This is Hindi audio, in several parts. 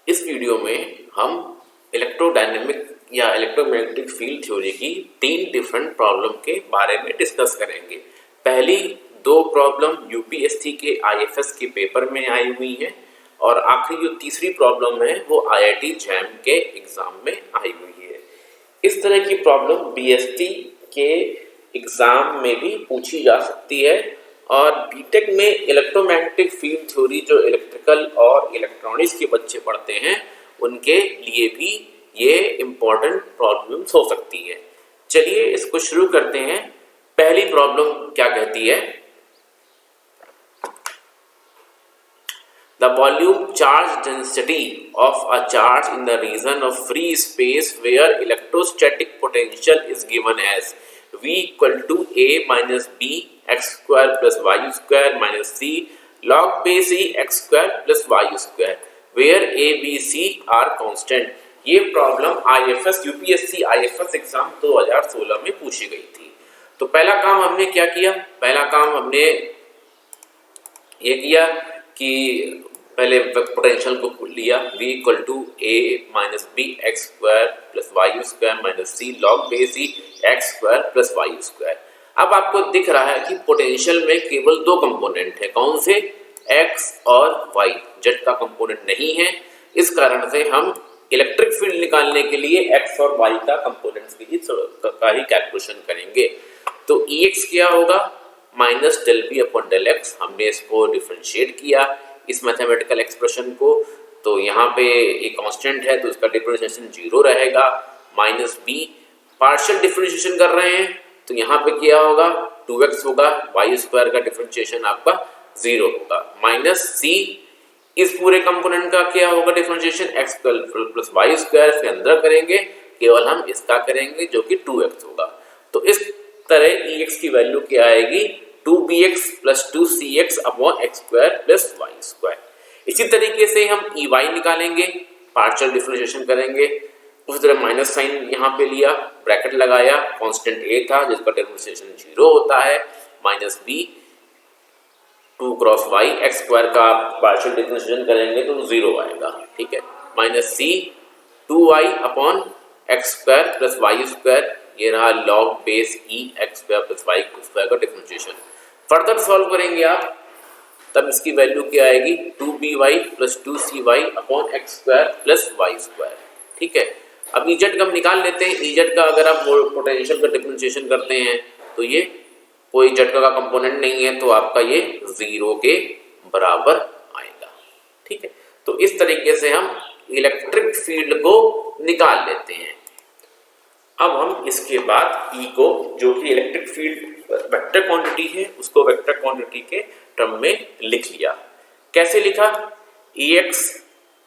इस वीडियो में हम इलेक्ट्रोडायनेमिक या इलेक्ट्रोमैग्नेटिक फील्ड थ्योरी की 3 डिफरेंट प्रॉब्लम के बारे में डिस्कस करेंगे। पहली 2 प्रॉब्लम यूपीएससी के आईएफएस के पेपर में आई हुई हैं और आखिरी जो तीसरी प्रॉब्लम है वो आईआईटी जैम के एग्जाम में आई हुई है। इस तरह की प्रॉब्लम बीएसटी के एग्जाम में भी पूछी जा सकती है और बीटेक में इलेक्ट्रोमैग्नेटिक फील्ड थ्योरी जो इलेक्ट्रिकल और इलेक्ट्रॉनिक्स के बच्चे पढ़ते हैं उनके लिए भी ये इम्पोर्टेंट प्रॉब्लम्स हो सकती है। चलिए इसको शुरू करते हैं। पहली प्रॉब्लम क्या कहती है? The volume charge density of a charge in the region of free space where electrostatic potential is given as V equal to A minus B x square plus y square minus C log base E x square plus y square where A, B, C are constant। ये problem IFS UPSC IFS exam 2016 में पूछी गई थी। तो पहला काम हमने क्या किया? पहला काम हमने ये किया कि पहले पोटेंशियल को लिया V equal to A minus B X square plus Y square minus C log base E x square plus Y square. अब आपको दिख रहा है कि पोटेंशियल में केवल 2 कंपोनेंट है। कौन से? x और y। जेड का कंपोनेंट नहीं है। इस कारण से हम इलेक्ट्रिक फील्ड निकालने के लिए x और y का कंपोनेंट्स की ही कैलकुलेशन करेंगे। तो Ex क्या होगा? Minus del B upon del X. हमने इसको डिफरेंशिएट किया इस मैथमेटिकल एक्सप्रेशन को, तो यहाँ पे एक कांस्टेंट है तो इसका डिफरेंशिएशन 0 रहेगा। माइनस बी पार्शियल डिफरेंशिएशन कर रहे हैं तो यहाँ पे क्या होगा? 2x होगा। वाई स्क्वायर का डिफरेंशिएशन आपका 0 होगा। माइनस सी इस पूरे कंपोनेंट का क्या होगा? Differentiation X plus Y square के अंदर करेंगे, केवल हम इसका करेंगे जो कि 2x होगा। तो इस तरह Ex की वैल्यू क्या आएगी? 2bx plus 2cx upon x square plus Y square. इसी तरीके से हम Ey निकालेंगे, पार्शियल डिफरेंशिएशन करेंगे। उसी तरह माइनस साइन यहाँ पे लिया, ब्रैकेट लगाया, कांस्टेंट a था जिसका डिफरेंशिएशन 0 होता है। Minus b 2 cross y x square का पार्शियल डिफरेंशिएशन करेंगे तो 0 आएगा। ठीक है। Minus c 2y upon x square plus Y square, ये रहा लॉग बेस ई x square plus Y square का डिफरेंशिएशन। फर्दर सॉल्व करेंगे आप तब इसकी वैल्यू क्या आएगी? 2by plus 2cy upon x square plus Y square. ठीक है। अब इजेड का हम निकाल लेते हैं। इजेड का अगर आप पोटेंशियल का डिफरेंशिएशन करते हैं तो ये कोई जेड का कंपोनेंट नहीं है तो आपका ये 0 के बराबर आएगा। ठीक है। तो इस तरीके से हम इलेक्ट्रिक फील्ड को निकाल लेते हैं। अब हम इसके बाद E को, जो कि इलेक्ट्रिक फील्ड वेक्टर क्वांटिटी है, उसको वेक्टर क्वांटिटी के टर्म में लिख लिया। कैसे लिखा? Ex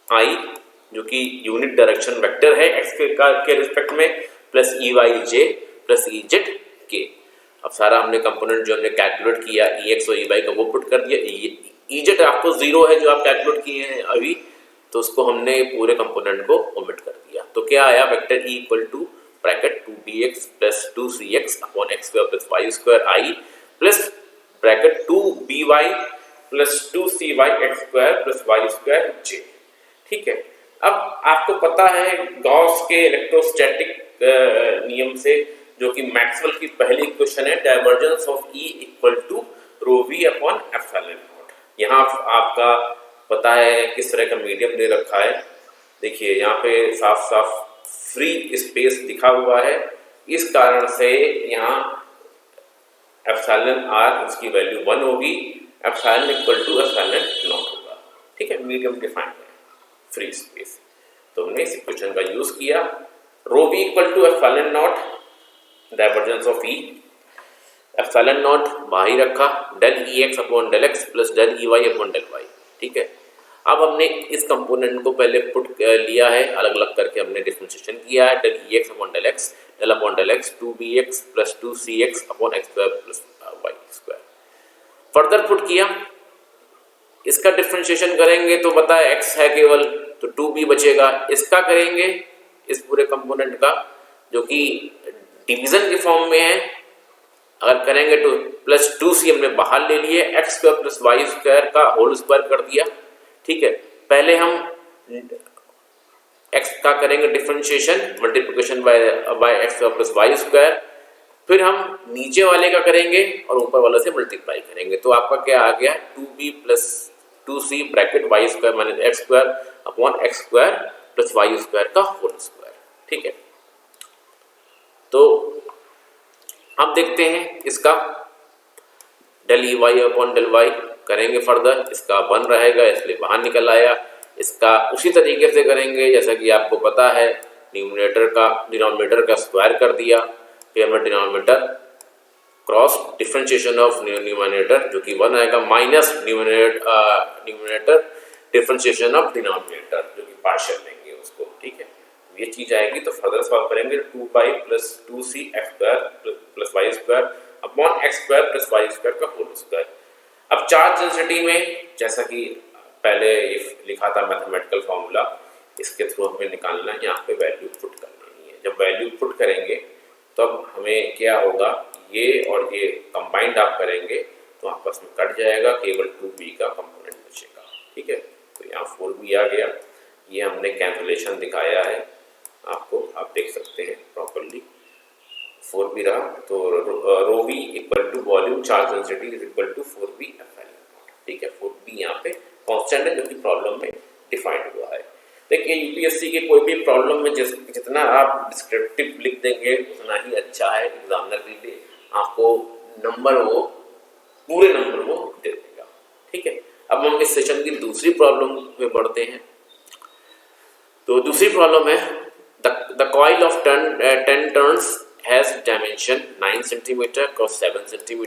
I जो कि यूनिट डायरेक्शन वेक्टर है x के रिस्पेक्ट में, plus Ey plus Ez k। अब सारा हमने कंपोनेंट जो हमने कैलकुलेट किया Ex और Ey का वो पुट कर दिया। Ez आपको 0 है जो आप कैलकुलेट किए हैं अभी, तो उसको हमने पूरे कंपोनेंट को ओमिट कर दिया। तो क्या आया? Vector E equal to bracket 2bx plus 2cx upon x square plus Y square i plus bracket 2by plus 2cy x square plus Y square j. ठीक है। अब आपको पता है गॉस के इलेक्ट्रोस्टैटिक नियम से, जो कि मैक्सवेल की पहली इक्वेशन है, divergence of E equal to rho we upon epsilon naught. यहाँ आपका पता है किस तरह का मीडियम दे रखा है। देखिए यहाँ पे साफ साफ फ्री स्पेस दिखा हुआ है, इस कारण से यहाँ एप्सिलॉन आर उसकी वैल्यू 1 होगी, epsilon equal to epsilon naught होगा। ठीक है। मीडियम डिफाइन है फ्री स्पेस, तो हमने इस इक्वेशन का यूज किया। Rho v equal to epsilon naught divergence of E, epsilon naught बाहर रखा, del E x upon del x plus del E Y upon del y. ठीक है। अब हमने इस कंपोनेंट को पहले पुट लिया है, अलग अलग करके हमने डिफरेंशिएशन किया है। Del E x upon del X, del upon del X 2bx plus 2cx upon x square plus Y square. Further put किया, इसका डिफरेंशिएशन करेंगे तो पता है x है केवल, तो 2b बचेगा। इसका करेंगे इस पूरे कंपोनेंट का, जो कि डिवीजन के फॉर्म में है, अगर करेंगे तो प्लस 2c हमने बाहर ले लिए, X square plus Y square का होल स्क्वायर कर दिया। ठीक है। पहले हम एक्स का करेंगे differentiation multiplication by X plus Y square, फिर हम नीचे वाले का करेंगे और ऊपर वाले से मल्टीप्लाई करेंगे। तो आपका क्या आ गया 2b plus 2c bracket Y square minus X square upon x square plus Y square का होल स्क्वायर। ठीक है, तो अब देखते हैं इसका del E Y upon del Y करेंगे फर्दर, इसका 1 रहेगा इसलिए बाहर निकल आया। इसका उसी तरीके से करेंगे जैसा कि आपको पता है, डिनोमिनेटर का स्क्वायर कर दिया, फिर हमने denominator cross differentiation of numerator जो कि 1 आएगा minus numerator differentiation of denominator जो कि पार्शियल लेंगे उसको। ठीक है, ये चीज आएगी तो फर्दर सॉल्व करेंगे 2 plus 2c X square plus Y square upon x square plus Y square का होल स्क्वायर। अब चार्ज डेंसिटी में जैसा कि पहले लिखा था मैथमेटिकल फॉर्मूला, इसके थ्रू हमें निकालना है, यहाँ पे वैल्यू पुट करना नहीं है। जब वैल्यू पुट करेंगे तब तो हमें क्या होगा, ये और ये कंबाइंड आप करेंगे तो आपस में कट जाएगा, केवल 2b का कंपोनेंट बचेगा। ठीक है, तो यहाँ 4b आ गया, ये हमने कैंसलेशन दिखाया है आपको, आप देख सकते हैं प्रॉपरली 4b रहा, तो rho v equal to volume charge density is equal to 4b FL. ठीक है, 4b यहाँ पे कांस्टेंट है जो कि प्रॉब्लम में डिफाइंड हुआ है। देखिए यूपीएससी के कोई भी प्रॉब्लम में जितना आप डिस्क्रिप्टिव लिख देंगे उतना ही अच्छा है, एग्जामिनर के लिए आपको नंबर वो पूरे नंबर वो दे देगा। ठीक है, अब हम इस सेशन की दूसरी प्रॉब्लम में बढ़ते हैं। तो दूसरी प्रॉब्लम है the coil of 10 turns has dimension 9 cm cross 7 cm.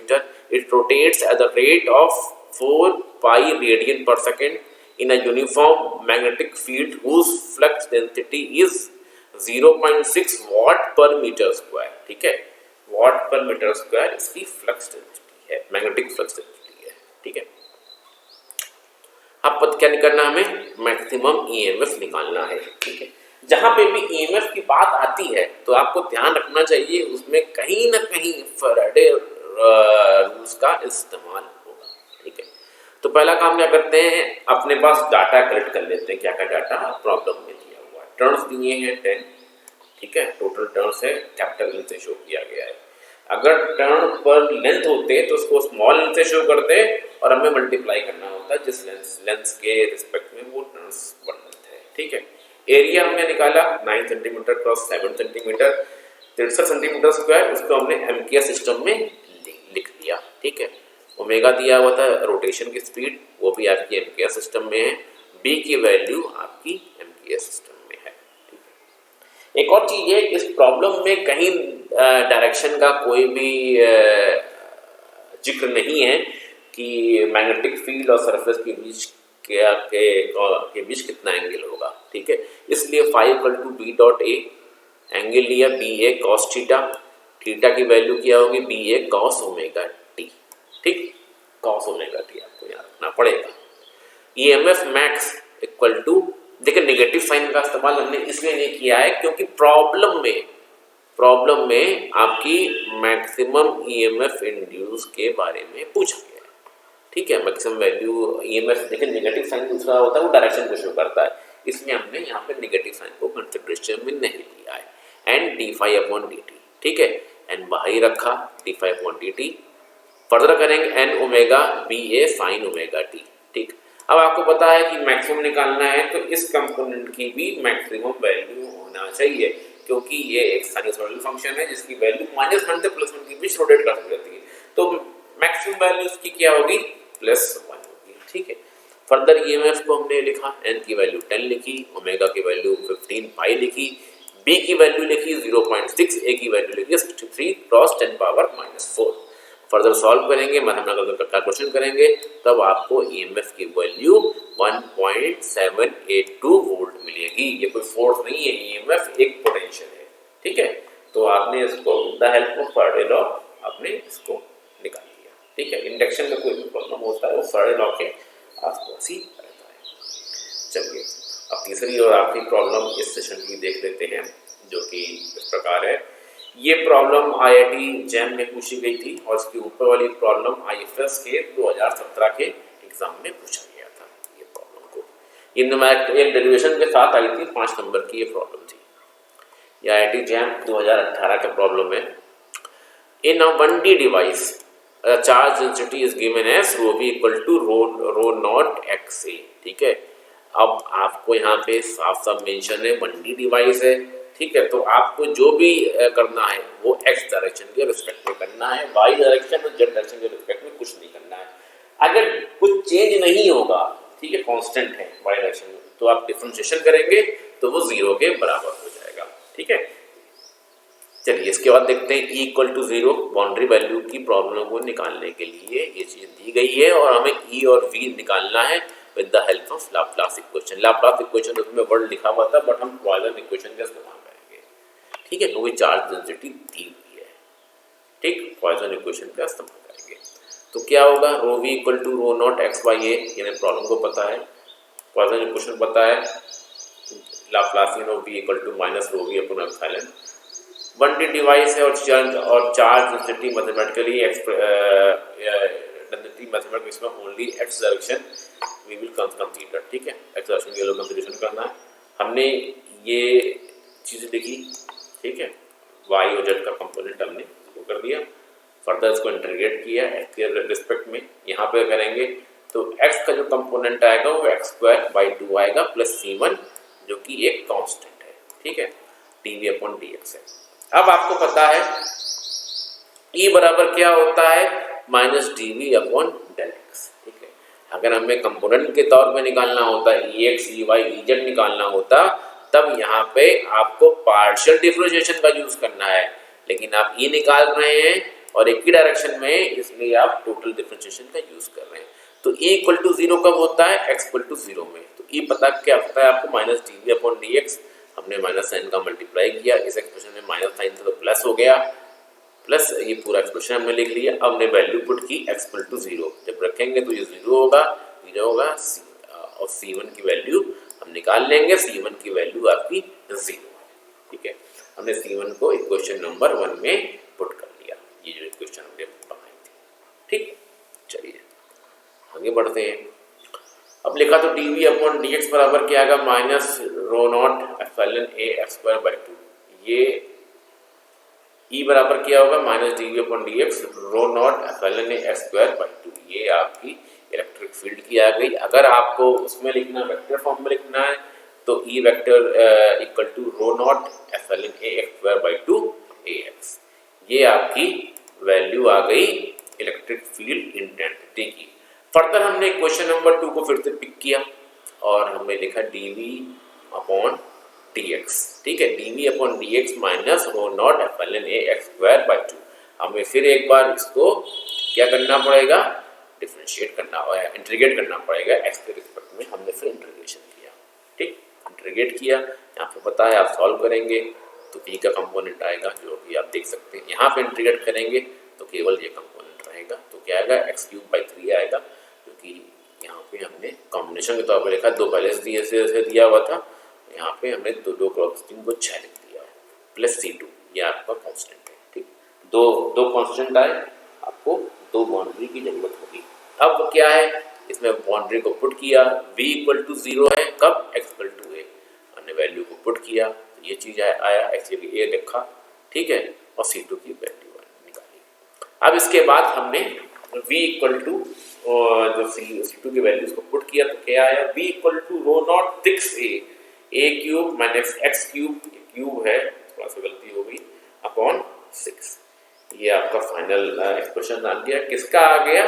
It rotates at the rate of 4 pi radian per second in a uniform magnetic field whose flux density is 0.6 watt per meter square. ठीक है, watt per meter square इसकी फ्लक्स डेंसिटी है, मैग्नेटिक फ्लक्स डेंसिटी है। ठीक है, अब क्या करना है, हमें मैक्सिमम ईएमएफ निकालना है। ठीक है, जहां पे भी ईएमएफ की बात आती है तो आपको ध्यान रखना चाहिए उसमें कहीं ना कहीं फैराडे रूल्स का इस्तेमाल होगा। ठीक है, तो पहला काम क्या करते हैं, अपने पास डाटा कलेक्ट कर लेते हैं। क्या का डाटा प्रॉब्लम में दिया हुआ है, टर्न्स दिए हैं 10। ठीक है, टोटल टर्न्स है, कैपिटल लेंथ से शो किया गया है। अगर टर्न पर लेंथ होते तो उसको स्मॉल लेंथ से शो करते और हमें मल्टीप्लाई करना होता जिस लेंथ के रिस्पेक्ट में वो टर्न्स वन लेंथ है। ठीक है, एरिया हमने निकाला 9 centimetre cross 7 centimetre 63 centimetre square, उसको हमने एमकेए सिस्टम में लिख दिया। ठीक है, ओमेगा दिया हुआ था रोटेशन की स्पीड, वो भी आपकी एमकेए सिस्टम में है, बी की वैल्यू आपकी एमकेए सिस्टम में है। ठीक है, एक और चीज है, इस प्रॉब्लम में कहीं डायरेक्शन का कोई भी जिक्र नहीं है कि मैग्नेटिक फील्ड और सरफेस के बीच के बीच कितना एंगल होगा। ठीक है, इसलिए phi equal to B dot A, angle लिया B A cos theta, theta की वैल्यू क्या होगी B A cos omega T. ठीक, कॉस ओमेगा टी आपको याद रखना पड़ेगा। ईएमएफ मैक्स इक्वल टू, देखिए नेगेटिव साइन का इस्तेमाल हमने इसलिए नहीं किया है क्योंकि प्रॉब्लम में आपकी मैक्सिमम ईएमएफ इंड्यूस के बारे में पूछा गया है। ठीक है, मैक्सिमम वैल्यू ईएमएफ, देखिए नेगेटिव साइन दूसरा होता है वो डायरेक्शन को शो करता है, इसलिए हमने यहाँ पे नेगेटिव साइन को कंसिडरेशन में नहीं लिया है। And D phi upon D T. ठीक है, एन बाहर रखा, D phi upon D T, further करेंगे N omega B A sine omega T. ठीक, अब आपको पता है कि मैक्सिमम निकालना है तो इस कंपोनेंट की भी मैक्सिमम वैल्यू होना चाहिए क्योंकि ये एक साइनसॉइडल फंक्शन है जिसकी वैल्यू -1 से +1 के बीच रोटेट कर सकती है, तो मैक्सिमम वैल्यू उसकी क्या होगी +1 होगी। ठीक है, फर्दर ईएमएफ को हमने लिखा, एन की वैल्यू 10 लिखी, ओमेगा की वैल्यू 15 पाई लिखी, बी की वैल्यू लिखी 0.6, ए की वैल्यू लिखी 63 क्रॉस 10 पावर -4। फर्दर सॉल्व करेंगे, मैथमेटिकल कैलकुलेशन करेंगे, तब आपको ईएमएफ की वैल्यू 1.782 वोल्ट मिलेगी। ये कोई फोर्स नहीं है, ईएमएफ एक पोटेंशियल है। ठीक है, तो आपने इसको the help of Faraday law आपने इसको निकाल लिया। ठीक है, इंडक्शन का कोई भी प्रॉब्लम होता है वो फैराडे लॉ के आसपास ही रहता है। चलिए अब तीसरी और आखिरी प्रॉब्लम इस सेशन की देख लेते हैं जो कि इस प्रकार है। ये प्रॉब्लम आईआईटी जैम में पूछी गई थी और इसके ऊपर वाली प्रॉब्लम आईएफएस के 2017 के एग्जाम में पूछा गया था। ये प्रॉब्लम को ये न्यूमेरिकल डेरिवेशन के साथ आई थी, 5 नंबर की ये प्रॉब्लम थी, ये IIT जैम 2018 का प्रॉब्लम है। In a 1D device charge density is given as rho b equal to rho naught x a. ठीक है, अब आपको यहाँ पे साफ साफ मेंशन है 1D डिवाइस है। ठीक है, तो आपको जो भी करना है वो एक्स डायरेक्शन के रिस्पेक्ट में करना है, वाई डायरेक्शन और जेड डायरेक्शन के रिस्पेक्ट में कुछ नहीं करना है। अगर कुछ चेंज नहीं होगा, ठीक है, कांस्टेंट है वाई डायरेक्शन में, तो आप डिफरेंशिएशन करेंगे तो वो 0 के बराबर हो जाएगा। ठीक है, चलिए इसके बाद देखते हैं इक्वल टू 0 बाउंड्री वैल्यू की प्रॉब्लम को निकालने के लिए ये चीज दी गई है और हमें ई और वी निकालना है with the help of Laplace equation. Laplace equation उसमें वर्ड लिखा हुआ था, बट हम पॉइसन इक्वेशन का इस्तेमाल करेंगे। ठीक है, क्योंकि चार्ज डेंसिटी दी हुई है। ठीक, पॉइसन इक्वेशन का इस्तेमाल करेंगे तो क्या होगा, rho v equal to rho naught x by a, यानी प्रॉब्लम को पता है, पॉइसन इक्वेशन पता है, Laplacian of v equal to minus rho we upon epsilon. 1D device है और charge density mathematically density mathematics में only x direction we will consider. ठीक है, एक्स डायरेक्शन के लिए कंसीडरेशन करना है। हमने ये चीज़ लिखी, ठीक है, वाई और जेड का कंपोनेंट हमने वो कर दिया, फर्दर इसको इंटीग्रेट किया एक्स के रिस्पेक्ट में। यहाँ पे करेंगे तो एक्स का जो कंपोनेंट आएगा वो एक्स स्क्वायर बाई 2 आएगा प्लस C1 जो कि एक कांस्टेंट है। ठीक है, dv अपॉन dx है। अब आपको पता है E बराबर क्या होता है, minus dv upon del X. ठीक है, अगर हमें कंपोनेंट के तौर पे निकालना होता, ex ey ez निकालना होता, तब यहाँ पे आपको पार्शियल डिफरेंशिएशन का यूज करना है, लेकिन आप E निकाल रहे हैं और एक ही डायरेक्शन में, इसलिए आप टोटल डिफरेंशिएशन का यूज कर रहे हैं। तो E इक्वल टू 0 कब होता है, x इक्वल टू 0 में। तो E पता क्या होता है आपको, माइनस dv अपॉन dx। हमने माइनस साइन का मल्टीप्लाई किया, इस एक्सप्रेशन में माइनस साइन था तो प्लस हो गया, प्लस ये पूरा एक्सप्रेशन हमने लिख लिया। अब हमने वैल्यू पुट की x इक्वल टू 0, जब रखेंगे तो ये 0 होगा, और C1 की वैल्यू हम निकाल लेंगे। C1 की वैल्यू आपकी 0 है। ठीक है, हमने C1 को इक्वेशन नंबर 1 में पुट कर लिया, ये जो इक्वेशन हमने बनाई थी। ठीक, चलिए आगे बढ़ते हैं। अब लिखा तो dv अपॉन dx बराबर क्या आएगा, minus rho naught epsilon a X square by 2। ये E बराबर क्या होगा, minus dv upon dx rho naught epsilon a X square by 2। ये आपकी इलेक्ट्रिक फील्ड की आ गई। अगर आपको उसमें लिखना, वेक्टर फॉर्म में लिखना है, तो E vector equal to rho naught epsilon a X square by 2 ax। ये आपकी वैल्यू आ गई इलेक्ट्रिक फील्ड इंटेंसिटी की। फर्दर हमने क्वेश्चन नंबर 2 को फिर से पिक किया और हमने लिखा dv अपॉन dx। ठीक है, dv upon dx minus rho naught epsilon a X square by 2। हमें फिर एक बार इसको क्या करना पड़ेगा, डिफरेंशिएट करना और इंटीग्रेट करना पड़ेगा x के रिस्पेक्ट में। हमने फिर इंटीग्रेशन किया, ठीक, इंटीग्रेट किया। यहाँ पे पता है आप सॉल्व करेंगे तो v का कंपोनेंट आएगा, जो कि आप देख सकते हैं। यहाँ पे इंटीग्रेट करेंगे तो केवल ये कंपोनेंट रहेगा, तो क्या आएगा, x क्यूब बाई 3 आएगा, क्योंकि यहाँ पे हमने कॉम्बिनेशन के तौर पर लिखा, 2 पहले से दिया हुआ था, यहाँ पे हमने 2 क्रॉस 3 को 6 लिख दिया, प्लस C2 ये आपका कांस्टेंट है। ठीक, दो कांस्टेंट आए, आपको 2 बाउंड्री की जरूरत होगी। अब क्या है, इसमें बाउंड्री को पुट किया, v इक्वल टू 0 है, कब, x इक्वल टू a। हमने वैल्यू को पुट किया तो ये चीज़ आया, x जगह a लिखा, ठीक है, और C2 की वैल्यू निकाली। अब इसके बाद हमने v इक्वल टू जो C2 की वैल्यूज को पुट किया तो क्या आया, v equal to rho naught 6a a cube minus x cube है, थोड़ा सा गलती हो गई, अपॉन 6। ये आपका फाइनल एक्सप्रेशन आ गया। किसका आ गया,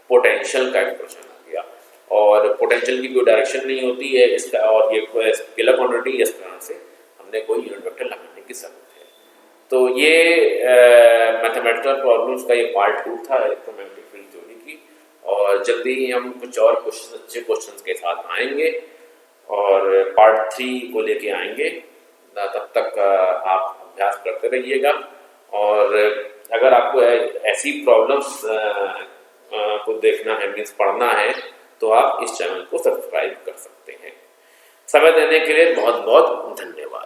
पोटेंशियल का एक्सप्रेशन आ गया। और पोटेंशियल की कोई डायरेक्शन नहीं होती है इसका, और ये स्केलर क्वांटिटी, इस तरह से हमने कोई यूनिट वेक्टर लगाने की जरूरत है। तो ये मैथमेटिकल प्रॉब्लम्स का ये पार्ट 2 था इलेक्ट्रोमैग्नेटिक फील्ड थ्योरी की, और जल्दी ही हम कुछ और अच्छे क्वेश्चंस के साथ आएंगे और पार्ट 3 को लेके आएंगे। तब तक आप अभ्यास करते रहिएगा, और अगर आपको ऐसी प्रॉब्लम्स को देखना है, मीन्स पढ़ना है, तो आप इस चैनल को सब्सक्राइब कर सकते हैं। समय देने के लिए बहुत बहुत धन्यवाद।